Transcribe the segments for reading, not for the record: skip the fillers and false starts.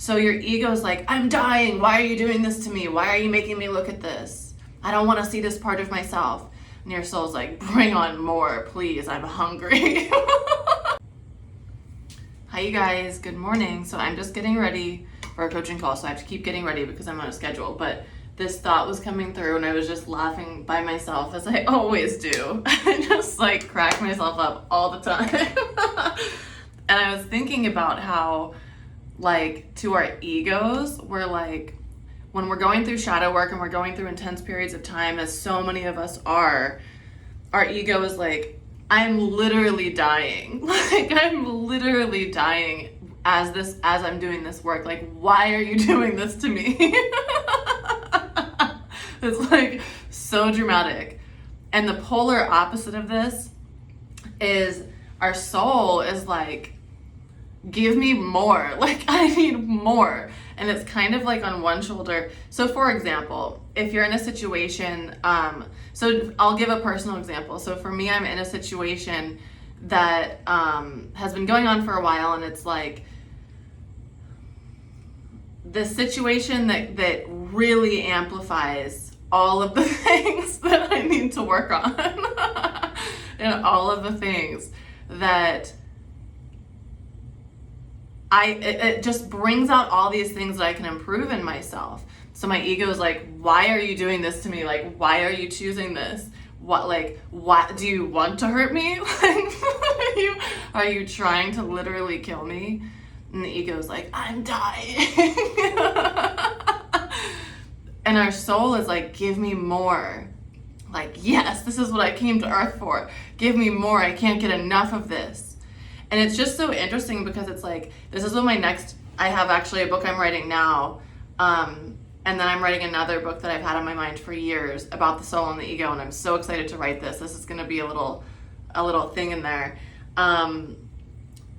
So your ego's like, I'm dying. Why are you doing this to me? Why are you making me look at this? I don't want to see this part of myself. And your soul's like, bring on more, please. I'm hungry. Hi, you guys. Good morning. So I'm just getting ready for a coaching call. So I have to keep getting ready because I'm on a schedule. But this thought was coming through and I was just laughing by myself, as I always do. I just like crack myself up all the time. And I was thinking about how, like, to our egos, we're like, when we're going through shadow work and we're going through intense periods of time, as so many of us are, our ego is like, I'm literally dying. Like, I'm literally dying as I'm doing this work. Like, why are you doing this to me? It's like so dramatic. And the polar opposite of this is our soul is like, give me more. Like, I need more. And it's kind of like on one shoulder. So for example, if you're in a situation, so I'll give a personal example. So for me, I'm in a situation that has been going on for a while, and it's like the situation that really amplifies all of the things that I need to work on. And all of the things that it just brings out all these things that I can improve in myself. So my ego is like, why are you doing this to me? Like, why are you choosing this? What do you want to hurt me? Like, are you trying to literally kill me? And the ego is like, I'm dying. And our soul is like, give me more. Like, yes, this is what I came to earth for. Give me more. I can't get enough of this. And it's just so interesting because it's like, this is what I have actually a book I'm writing now. And then I'm writing another book that I've had on my mind for years about the soul and the ego. And I'm so excited to write this. This is going to be a little thing in there. And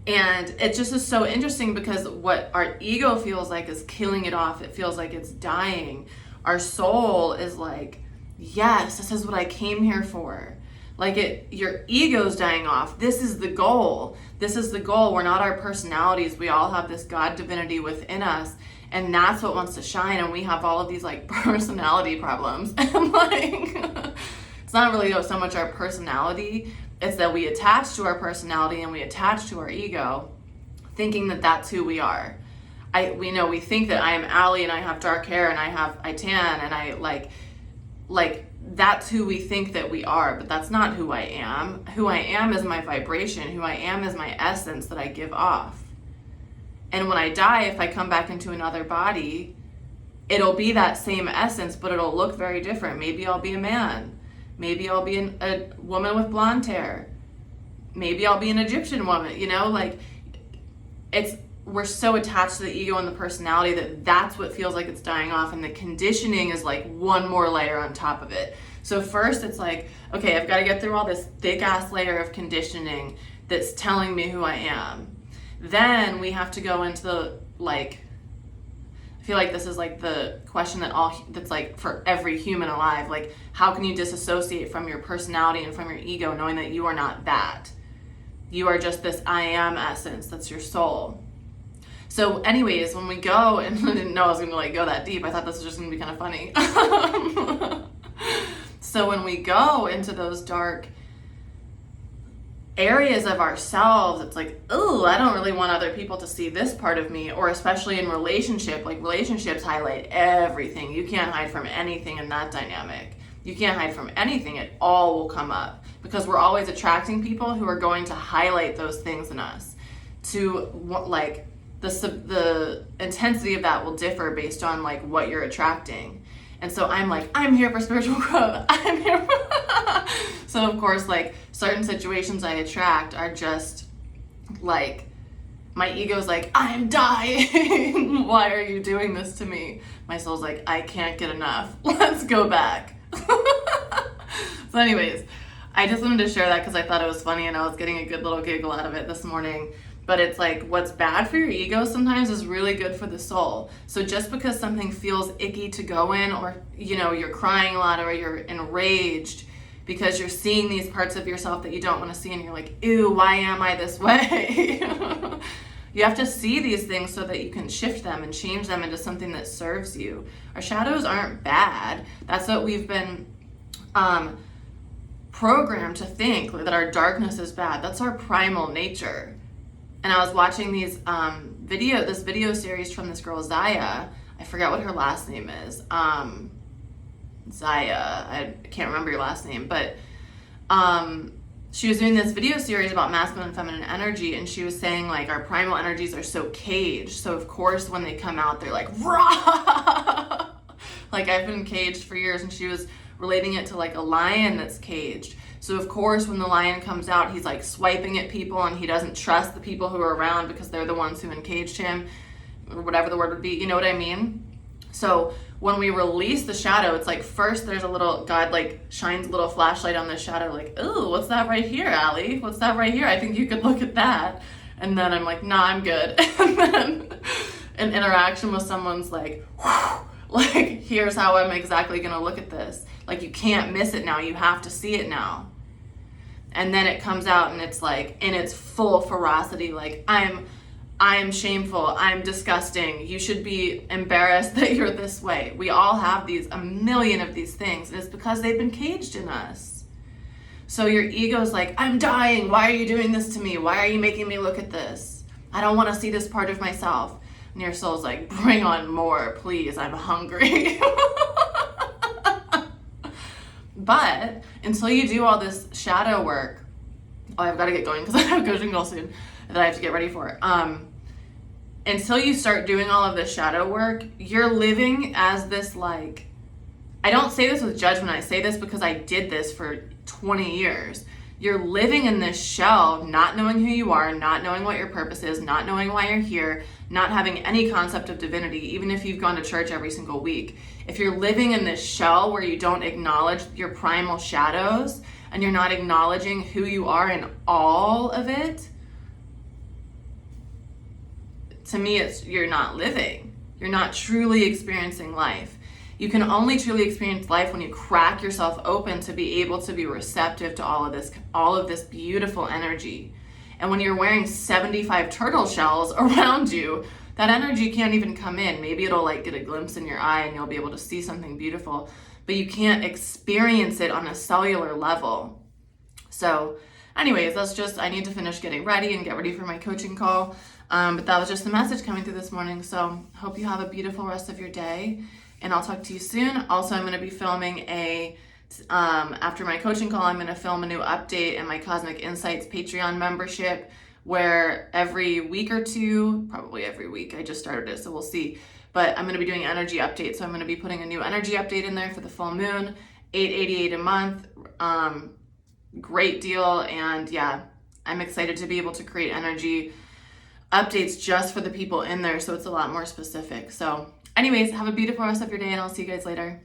it just is so interesting because what our ego feels like is killing it off. It feels like it's dying. Our soul is like, yes, this is what I came here for. Like, your ego's dying off. This is the goal. This is the goal. We're not our personalities. We all have this God divinity within us, and that's what wants to shine. And we have all of these like personality problems. And like, it's not really so much our personality. It's that we attach to our personality and we attach to our ego, thinking that that's who we are. We think that I am Allie and I have dark hair and I tan and I like that's who we think that we are, but that's not who I am. Who I am is my vibration. Who I am is my essence that I give off. And when I die, if I come back into another body, it'll be that same essence, but it'll look very different. Maybe I'll be a man. Maybe I'll be a woman with blonde hair. Maybe I'll be an Egyptian woman, like we're so attached to the ego and the personality that's what feels like it's dying off, and the conditioning is like one more layer on top of it. So first it's like, okay, I've got to get through all this thick ass layer of conditioning that's telling me who I am. Then we have to go into I feel like this is like the question that's like for every human alive, like, how can you disassociate from your personality and from your ego, knowing that you are not that? You are just this I am essence, that's your soul. So anyways, when we go, and I didn't know I was going to go that deep. I thought this was just going to be kind of funny. So when we go into those dark areas of ourselves, it's like, oh, I don't really want other people to see this part of me, or especially in relationship, like relationships highlight everything. You can't hide from anything in that dynamic. You can't hide from anything. It all will come up because we're always attracting people who are going to highlight those things in us. The intensity of that will differ based on like what you're attracting. And so I'm like, I'm here for spiritual growth. I'm here for So of course, like, certain situations I attract are just like, my ego's like, I'm dying. Why are you doing this to me? My soul's like, I can't get enough. Let's go back. So anyways, I just wanted to share that because I thought it was funny and I was getting a good little giggle out of it this morning. But it's like, what's bad for your ego sometimes is really good for the soul. So just because something feels icky to go in, or you're crying a lot, or you're enraged because you're seeing these parts of yourself that you don't want to see, and you're like, ew, why am I this way? You have to see these things so that you can shift them and change them into something that serves you. Our shadows aren't bad. That's what we've been programmed to think, that our darkness is bad. That's our primal nature. And I was watching this video series from this girl, Zaya. I forget what her last name is. Zaya, I can't remember your last name, but she was doing this video series about masculine and feminine energy, and she was saying like our primal energies are so caged. So of course when they come out, they're like, rah! Like I've been caged for years, and she was relating it to like a lion that's caged. So of course when the lion comes out, he's like swiping at people, and he doesn't trust the people who are around because they're the ones who encaged him, or whatever the word would be. You know what I mean? So when we release the shadow, it's like first there's a little, God like shines a little flashlight on the shadow, like, ooh, what's that right here, Allie? What's that right here? I think you could look at that. And then I'm like, nah, I'm good. And then an interaction with someone's like, whew, like, here's how I'm exactly gonna look at this. Like, you can't miss it now, you have to see it now. And then it comes out and it's like, in its full ferocity, like, I'm shameful, I'm disgusting, you should be embarrassed that you're this way. We all have a million of these things, and it's because they've been caged in us. So your ego's like, I'm dying, why are you doing this to me? Why are you making me look at this? I don't want to see this part of myself. And your soul's like, bring on more, please, I'm hungry. But until you do all this shadow work, I've got to get going because I have a coaching call soon that I have to get ready for. Until you start doing all of this shadow work, you're living as this, like, I don't say this with judgment, I say this because I did this for 20 years. You're living in this shell, not knowing who you are, not knowing what your purpose is, not knowing why you're here, not having any concept of divinity, even if you've gone to church every single week. If you're living in this shell where you don't acknowledge your primal shadows, and you're not acknowledging who you are in all of it, to me, you're not living. You're not truly experiencing life. You can only truly experience life when you crack yourself open to be able to be receptive to all of this beautiful energy. And when you're wearing 75 turtle shells around you, that energy can't even come in. Maybe it'll like get a glimpse in your eye and you'll be able to see something beautiful, but you can't experience it on a cellular level. So anyways, I need to finish getting ready and get ready for my coaching call. But that was just the message coming through this morning. So hope you have a beautiful rest of your day, and I'll talk to you soon. Also, I'm going to be filming after my coaching call, I'm going to film a new update in my Cosmic Insights Patreon membership, where every week or two, probably every week, I just started it, so we'll see. But I'm going to be doing energy updates. So I'm going to be putting a new energy update in there for the full moon, $8.88 a month. Great deal. And yeah, I'm excited to be able to create energy updates just for the people in there, so it's a lot more specific. So anyways, have a beautiful rest of your day, and I'll see you guys later.